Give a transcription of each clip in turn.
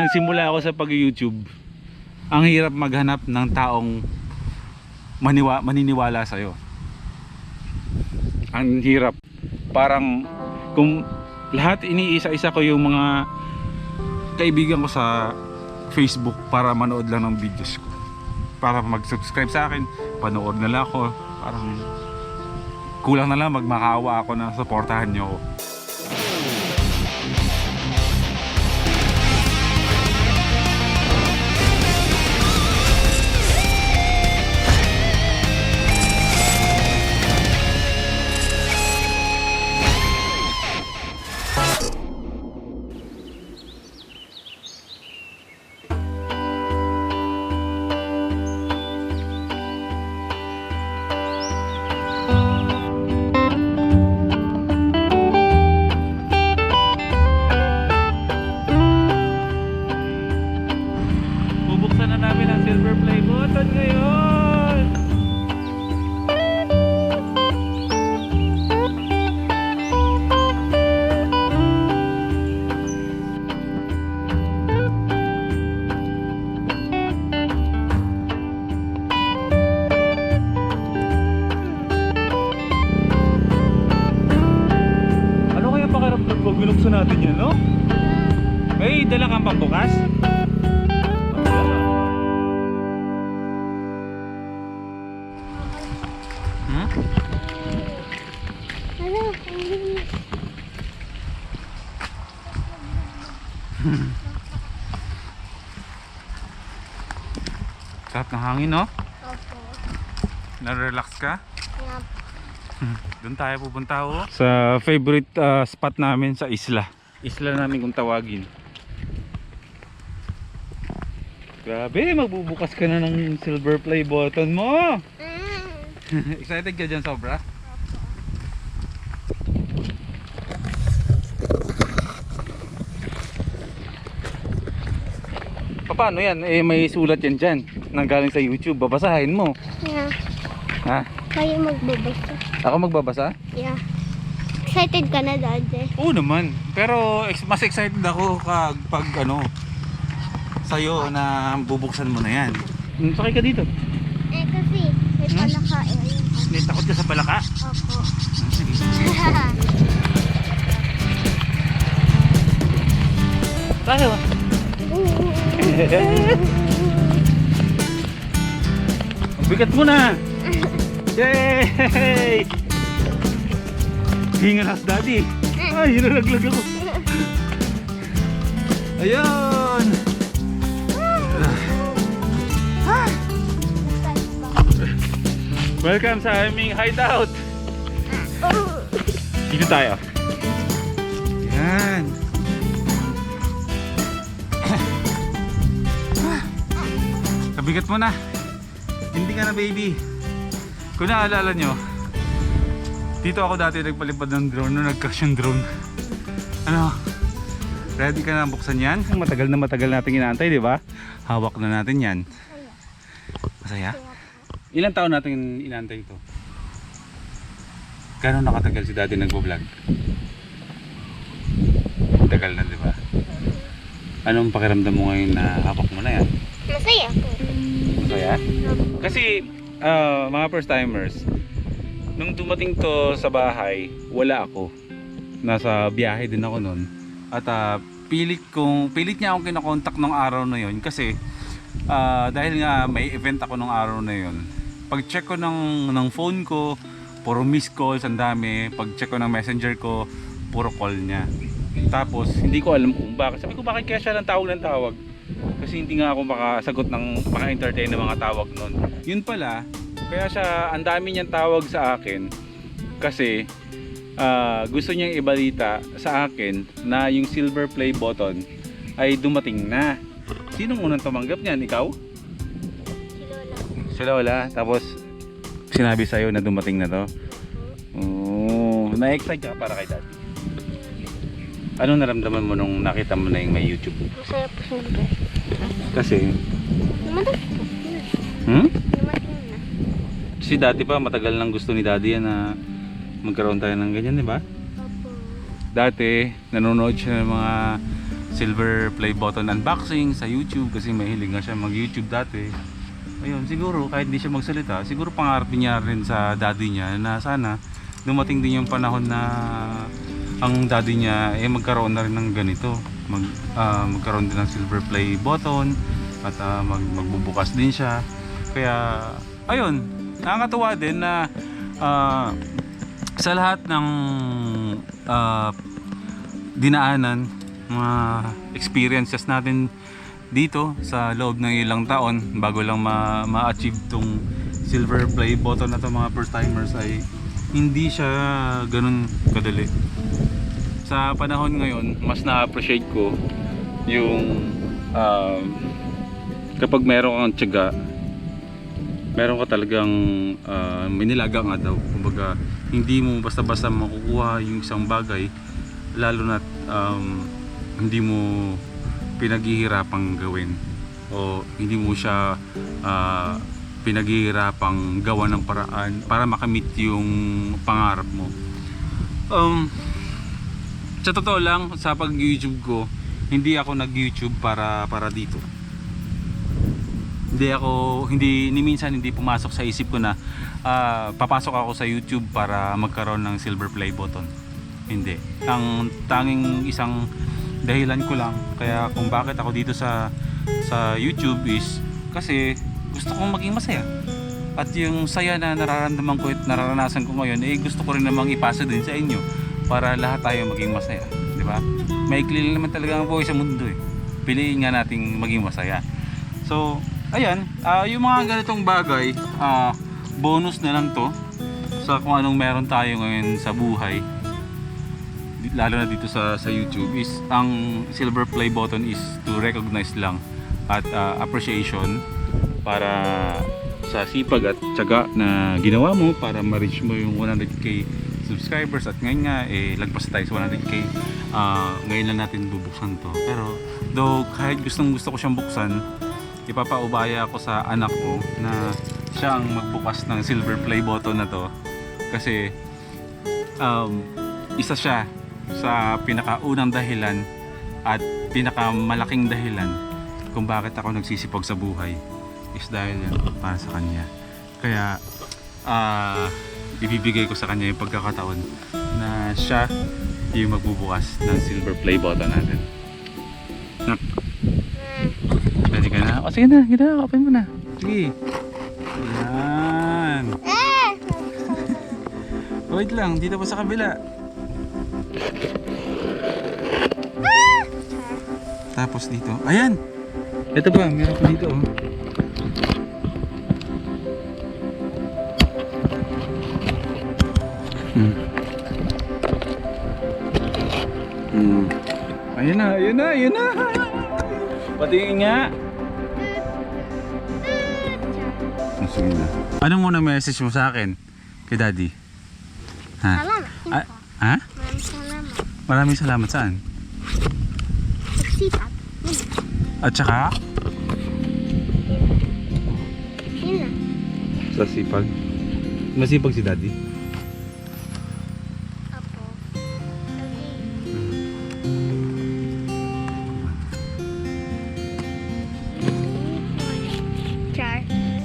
nagsimula ako sa pag-YouTube, ang hirap maghanap ng taong maniniwala sa'yo. Ang hirap. Parang kung lahat iniisa-isa ko yung mga kaibigan ko sa Facebook para manood lang ng videos ko, para mag-subscribe sa akin, panood na lang ako. Parang kulang na lang magmakaawa ako na suportahan nyo ako. Bubuksan na namin ang silver play button ngayon. Ano kaya pakiramdam pag binuksan natin yan, no? May dala kang pambukas? Sarap ng hangin, no? Opo. Na-relax ka? Yep. Doon tayo pupunta, oh. Sa favorite spot namin sa isla. Isla namin kung tawagin. Grabe, magbubukas ka na ng silver play button mo. Excited ka dyan, sobra? Paano yan? Eh, may sulat yan dyan nanggaling sa YouTube. Babasahin mo. Yeah. Ha? Kayo magbabasa. Ako magbabasa? Yeah. Excited ka na, Daddy? Oo naman. Pero mas excited ako pag ano sa'yo na bubuksan mo na yan. Sakay ka dito. Eh, kasi may palaka eh. May takot ka sa balaka? Opo. Tayo. Bigat mo na. Yay! Hingalas daddy. Ay, hinalaglag ako. Ayun. Welcome sa aming hideout. Dito tayo. Yan. Kabigat mo na. Hindi ka na, baby. Kung naalala nyo, dito ako dati nagpalipad ng drone nung nag-crash yung drone. Ano? Ready ka na buksan yan? Matagal na matagal natin inaantay, di ba? Hawak na natin yan. Masaya? Ilang taon natin inaantay ito? Gano'n nakatagal si daddy nagbo-vlog? Tagal na, di ba? Anong pakiramdam mo ngayon na hawak mo na yan? Masaya po. Masaya? Kasi mga first timers, nung dumating to sa bahay, wala ako. Nasa biyahe din ako noon. At pilit niya akong kinakontak nung araw na yon kasi dahil nga may event ako nung araw na yon. Pag check ko ng phone ko, puro missed calls, ang dami. Pag check ko ng messenger ko, puro call niya. Tapos hindi ko alam kung bakit. Sabi ko, bakit kaya siya ng tawag? Kasi hindi nga ako makasagot ng maka-entertain ng mga tawag nun. Yun pala, kaya siya, ang dami niyang tawag sa akin kasi gusto niyang ibalita sa akin na yung silver play button ay dumating na. Sinong unang tumanggap niyan? Ikaw? Si Lola. Tapos sinabi sa'yo na dumating na to? Oh, na-excite ka para kay daddy. Anong naramdaman mo nung nakita mo na yung may YouTube? Masaya po siyempre. Kasi Dumating po. Dumating na. si dati pa matagal nang gusto ni daddy yan na magkaroon tayo ng ganyan, di ba? Opo. Dati nanonood siya ng mga silver play button unboxing sa YouTube kasi mahilig nga siya mag YouTube dati. Ayun, siguro kahit di siya magsalita, siguro pangarap niya rin sa daddy niya na sana dumating din yung panahon na ang daddy niya magkaroon na rin ng ganito, magkaroon din ng silver play button at magbubukas din siya. Kaya ayun, nakakatuwa din na sa lahat ng dinaanan, mga experiences natin dito sa loob ng ilang taon bago lang ma-achieve tong silver play button na to, mga first timers, ay hindi siya ganun kadali. Sa panahon ngayon, mas na-appreciate ko yung kapag meron kang tiyaga, meron ka talagang minilaga nga daw. Kumbaga, hindi mo basta-basta makukuha yung isang bagay, lalo na hindi mo pinaghihirapang gawin o hindi mo siya pinaghihirapang gawa ng paraan para makamit yung pangarap mo. Sa totoo lang, sa pag-YouTube ko, hindi ako nag-YouTube para dito. Hindi ni minsan hindi pumasok sa isip ko na papasok ako sa YouTube para magkaroon ng silver play button. Hindi. Ang tanging isang dahilan ko lang kaya kung bakit ako dito sa YouTube is kasi gusto kong maging masaya. At yung saya na nararamdaman ko at nararanasan ko ngayon, gusto ko rin namang ipasa din sa inyo para lahat tayo maging masaya, di ba? Maikli lang naman talaga ang buhay sa mundo eh. Piliin nga nating maging masaya. So, ayan, yung mga ganitong bagay, bonus na lang to sa kung anong meron tayo ngayon sa buhay, lalo na dito sa YouTube, is ang silver play button is to recognize lang at appreciation para sa sipag at tiyaga na ginawa mo para ma-reach mo yung 100k subscribers. At ngayon nga lagpas tayo sa 100k. Ngayon lang natin bubuksan to, pero though kahit gustong gusto ko siyang buksan, ipapaubaya ako sa anak ko na siya ang magbukas ng silver play button na to kasi isa siya sa pinakaunang dahilan at pinakamalaking dahilan kung bakit ako nagsisipag sa buhay is dahil yan para sa kanya. Kaya ibibigay ko sa kanya yung pagkakataon na siya yung magbubukas ng silver play button natin. Ready ka na? O sige na, open mo na. Sige. Ayan. Wait lang, dito pa sa kabila. Tapos dito, ayan. Ito ba, meron ko dito oh. Ayun na. Patingin nga. Sige na. Anong muna message mo sa akin? Kay Daddy? Ha? Salamat. Ha? Maraming salamat. Maraming salamat saan? Sipag. At saka? Sino? Sa sipag. Masipag si Daddy. Apo.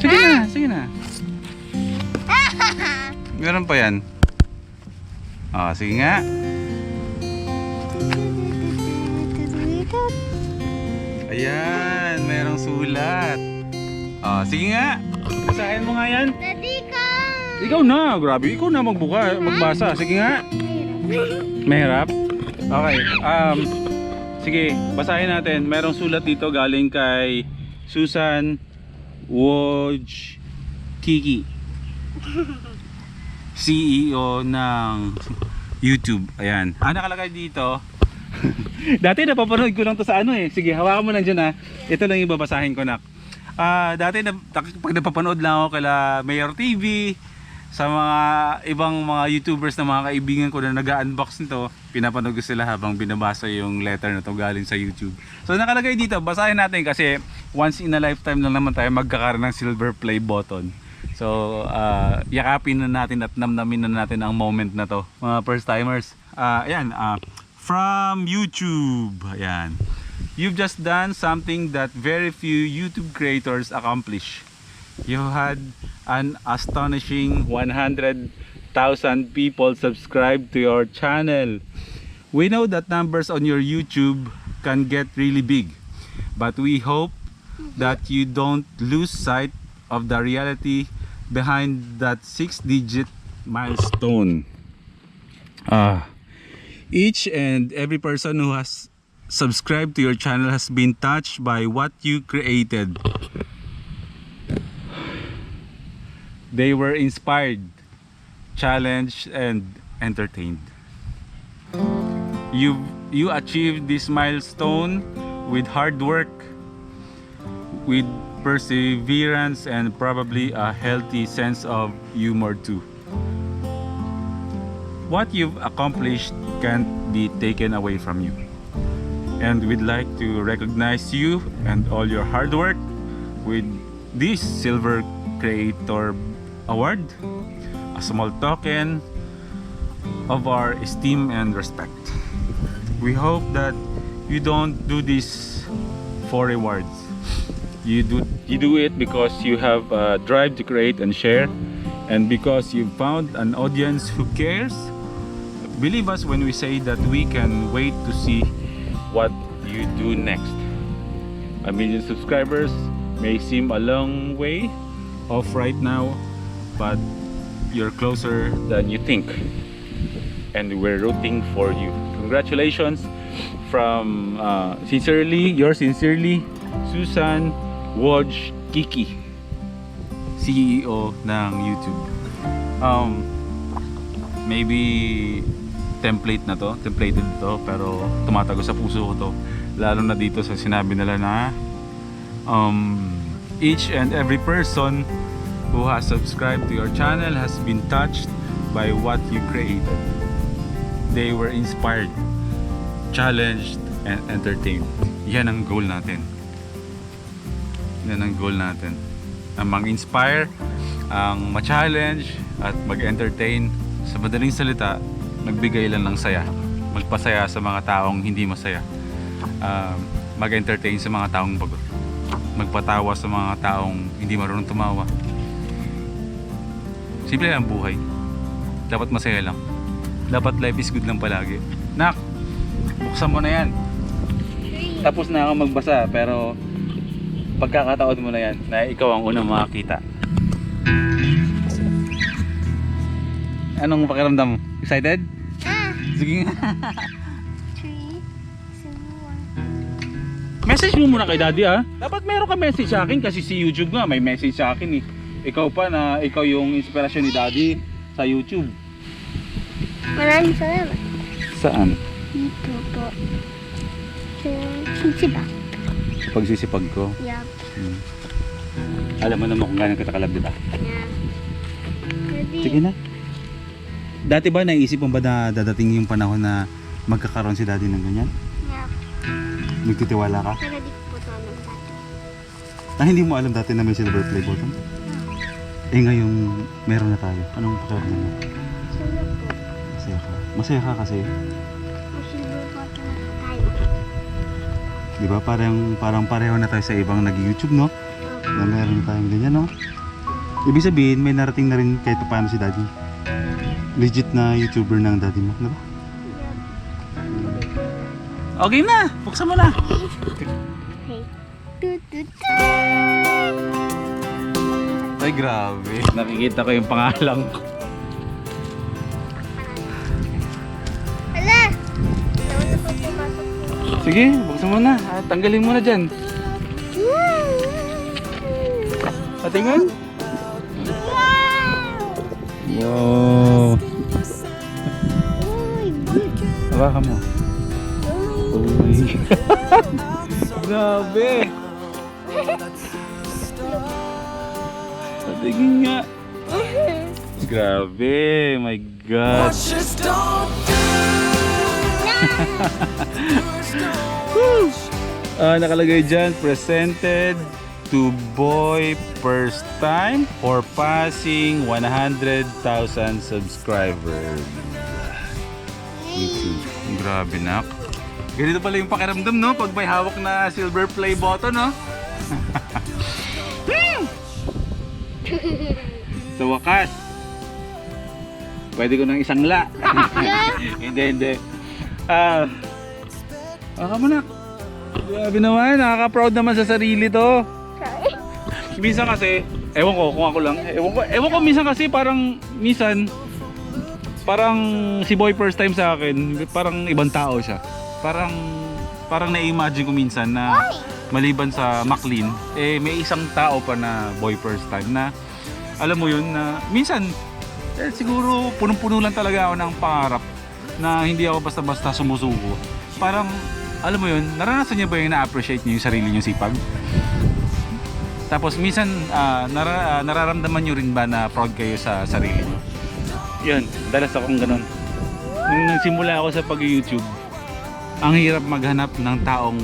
Char. Sige na. Meron pa yan. Sige nga. Ayan, merong sulat. Sige nga. Basahin mo nga yan. Daddy ka! Ikaw na, grabe. Ikaw na magbasa. Sige nga. Mahirap? Okay. Sige, basahin natin. Merong sulat dito galing kay Susan Wojcicki, CEO ng YouTube. Ayan. Nakalagay dito. Dati napapanood ko lang to sa Sige, hawakan mo lang dyan Ito lang yung babasahin ko, nak. Dati pag napapanood lang ako kala Mayor TV, sa mga ibang mga YouTubers na mga kaibigan ko na nag-unbox nito, pinapanood ko sila habang binabasa yung letter na to galing sa YouTube. So nakalagay dito, basahin natin kasi once in a lifetime lang naman tayo magkakaroon ng silver play button. So yakapin na natin at namnamin na natin ang moment na to, mga first timers. Ayan, from YouTube. Ayan. you've just done something that very few YouTube creators accomplish. You had an astonishing 100,000 people subscribed to your channel. We know that numbers on your YouTube can get really big, but we hope that you don't lose sight of the reality behind that 6-digit milestone. Each and every person who has subscribed to your channel has been touched by what you created. They were inspired, challenged, and entertained. You achieved this milestone with hard work, with perseverance, and probably a healthy sense of humor too. What you've accomplished can't be taken away from you. And we'd like to recognize you and all your hard work with this Silver Creator Award, a small token of our esteem and respect. We hope that you don't do this for rewards. You do it because you have a drive to create and share, and because you found an audience who cares. Believe us when we say that we can wait to see what you do next. 1 million subscribers may seem a long way off right now, but you're closer than you think, and we're rooting for you. Congratulations from yours sincerely, Susan Woj Kiki, CEO ng YouTube. Maybe templated to, pero tumatago sa puso ko to, lalo na dito sa sinabi nila na each and every person who has subscribed to your channel has been touched by what you created. They were inspired, challenged, and entertained. Yan ang goal natin. Yan ang goal natin. Ang mag-inspire, ang ma-challenge, at mag-entertain. Sa madaling salita, magbigay lang ng saya. Magpasaya sa mga taong hindi masaya. Mag-entertain sa mga taong pagod. Magpatawa sa mga taong hindi marunong tumawa. Simple lang ang buhay. Dapat masaya lang. Dapat life is good lang palagi. Nak, buksan mo na yan. Tapos na ako magbasa, pero pagkakataon mo na yan na ikaw ang unang makakita. Anong pakiramdam mo? Excited? Sige nga. 3, 2, 1. Message mo muna kay daddy, ha? Dapat meron ka message sa akin kasi si YouTube nga may message sa akin eh. Ikaw pa na ikaw yung inspirasyon ni daddy sa YouTube. Maraming salamat. Saan? Dito po. Sisibak. Pagsisipag ko. Yup. Alam mo naman kung gano'n kita kalab, di ba? Yeah. Ready? Sige na. Dati ba naisip mo ba na dadating yung panahon na magkakaroon si daddy ng ganyan? Yup. Nagtitiwala ka? Pero di ko po ito alam dati. Hindi mo alam dati na may silver play button? Eh ngayon meron na tayo. Anong pakiramdam mo? Sulat po. Masaya ka. Masaya ka kasi, May silver button na po tayo. di ba? Parang pareho na tayo sa ibang nag-YouTube, no? Na meron na tayong ganyan, no? Ibig sabihin, may narating na rin kahit paano si daddy. Legit na YouTuber ng daddy mo, di ba? Okay na! Buksan mo na! Okay. Tutut. Ay, grabe. Nakikita ko yung pangalan ko. Hala! Nauna po pumasok po. Sige, buksan mo na. Tanggalin mo na dyan. Patingin? Wow! Uy! Hawakan mo. Uy. Grabe! Patingin nga. Grabe, my God. Nakalagay dyan, presented to boy first time for passing 100,000 subscribers. YouTube. Grabe, nak. Ganito pala yung pakiramdam, no? Pag may hawak na silver play button, no? Sa wakas, pwede ko ng isang la. Hindi. Baka mo na. Grabe naman, nakaka-proud naman sa sarili to. Sorry. Minsan kasi, ewan ko kung ako lang. Ewan ko minsan kasi parang si Boy first time sa akin, parang ibang tao siya. Parang na-imagine ko minsan na maliban sa McLean, may isang tao pa na Boy first time na alam mo yun na minsan siguro punong-puno lang talaga ako ng pangarap na hindi ako basta-basta sumusuko. Parang alam mo yun, naranasan niyo ba yung na-appreciate niyo yung sarili niyo sipag? Tapos minsan nararamdaman niyo rin ba na proud kayo sa sarili niyo? Yun, dalas akong ganun. Nung nagsimula ako sa pag-YouTube, ang hirap maghanap ng taong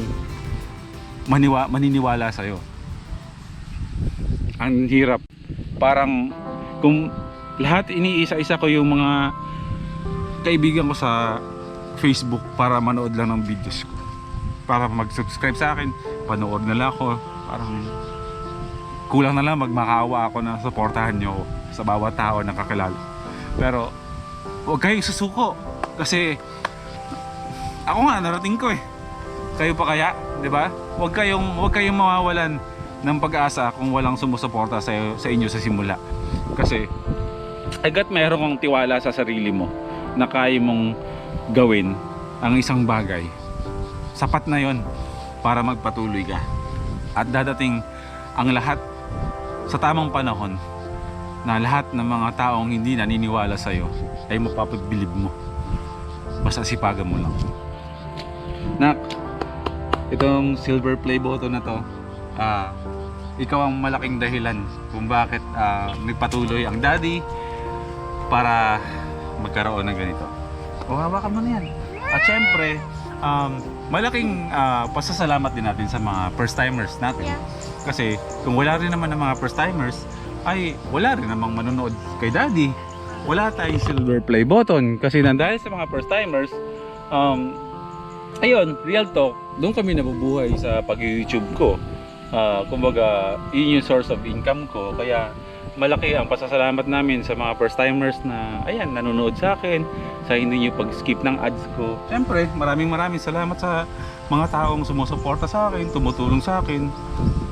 maniniwala sa'yo. Ang hirap. Parang kung lahat iniisa-isa ko yung mga kaibigan ko sa Facebook para manood lang ng videos ko. Para mag-subscribe sa akin, panood na lang ako. Parang kulang na lang magmakaawa ako na suportahan nyo sa bawat tao na kakilala. Pero huwag kayong susuko kasi ako nga narating ko eh. Kayo pa kaya, 'di ba? Huwag kayong mawawalan ng pag-asa kung walang sumusuporta sa inyo sa simula. Kasi agad mayroon kang tiwala sa sarili mo na kaya mong gawin ang isang bagay. Sapat na 'yon para magpatuloy ka. At dadating ang lahat sa tamang panahon na lahat ng mga taong hindi naniniwala sa iyo ay mapapagbilib mo. Basta sipagan mo lang. Nak, itong silver play button na to, ikaw ang malaking dahilan kung bakit nagpatuloy ang daddy para magkaroon ng ganito. O hawakan mo na yan. At syempre, malaking pasasalamat din natin sa mga first timers natin. Kasi kung wala rin naman ng mga first timers, ay wala rin namang manonood kay daddy. Wala tayong silver play button. Kasi dahil sa mga first timers, ayun, real talk, doon kami nabubuhay sa pag-YouTube ko. Kumbaga, yun yung source of income ko. Kaya malaki ang pasasalamat namin sa mga first timers na ayan, nanonood sa akin, sa hindi nyo pag-skip ng ads ko. Siyempre, maraming salamat sa mga taong sumusuporta sa akin, tumutulong sa akin.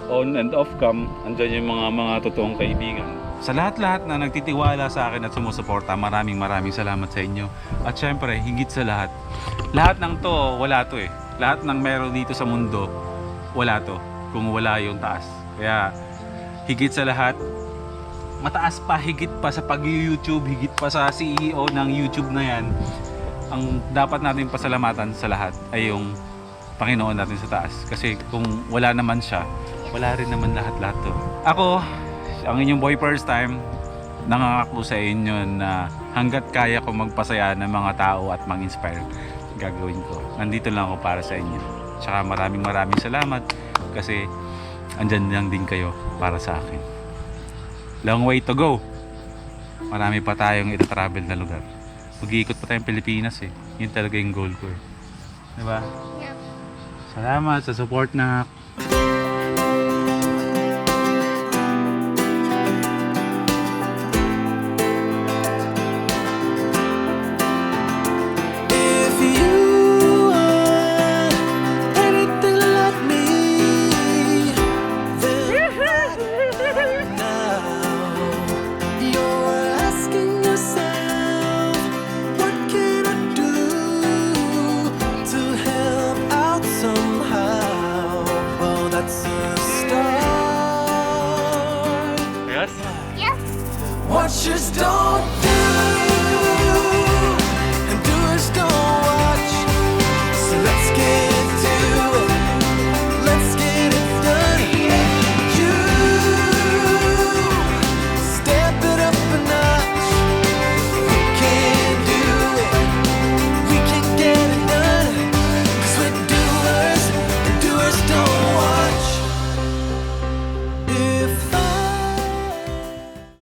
On and off cam, andyan yung mga totoong kaibigan. Sa lahat-lahat na nagtitiwala sa akin at sumusuporta, maraming salamat sa inyo. At syempre, higit sa lahat ng to, wala to eh. Lahat ng meron dito sa mundo, wala to kung wala yung taas. Kaya higit sa lahat, mataas pa, higit pa sa pag-YouTube, higit pa sa CEO ng YouTube na yan, ang dapat natin pasalamatan sa lahat ay yung Panginoon natin sa taas. Kasi kung wala naman siya, wala rin naman lahat to. Ako, ang inyong boy first time, nangangako sa inyo na hanggat kaya ko magpasaya ng mga tao at mag-inspire, gagawin ko. Nandito lang ako para sa inyo. Tsaka maraming salamat kasi andyan lang din kayo para sa akin. Long way to go. Marami pa tayong ita-travel na lugar. Mag-iikot pa tayong Pilipinas eh. Yun talaga yung goal ko eh. Diba? Yep. Salamat sa support na. Yes. What just don't do